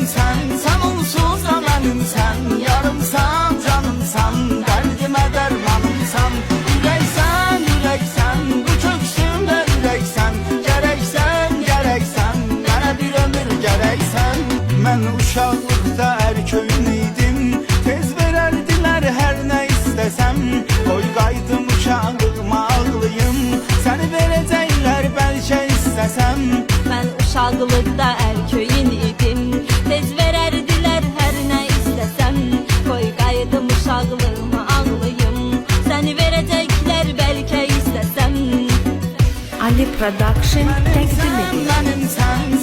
mənimsən, sən onsuz da mənimsən. Yarımsan, canımsan, dərdimə dərmanımsan. Ürəksən, ürəksən, bu köksümdə ürəksən. Gərəksən, gərəksən, mənə bir ömür gərəksən. Mən uşaqlıqda ərköyün idim, tez verərdilər hər nə istəsəm. Qoy qaydım uşaqlığıma ağlayım, səni verəcəklər bəlkə istəsəm. Mən uşaqlıqda ərköyün idim, tez verərdilər hər nə istəsəm. Qoy qayıdım uşaqlığıma ağlayım, səni verəcəklər bəlkə istəsəm. Ali Production təqdim edir. Mənimsən,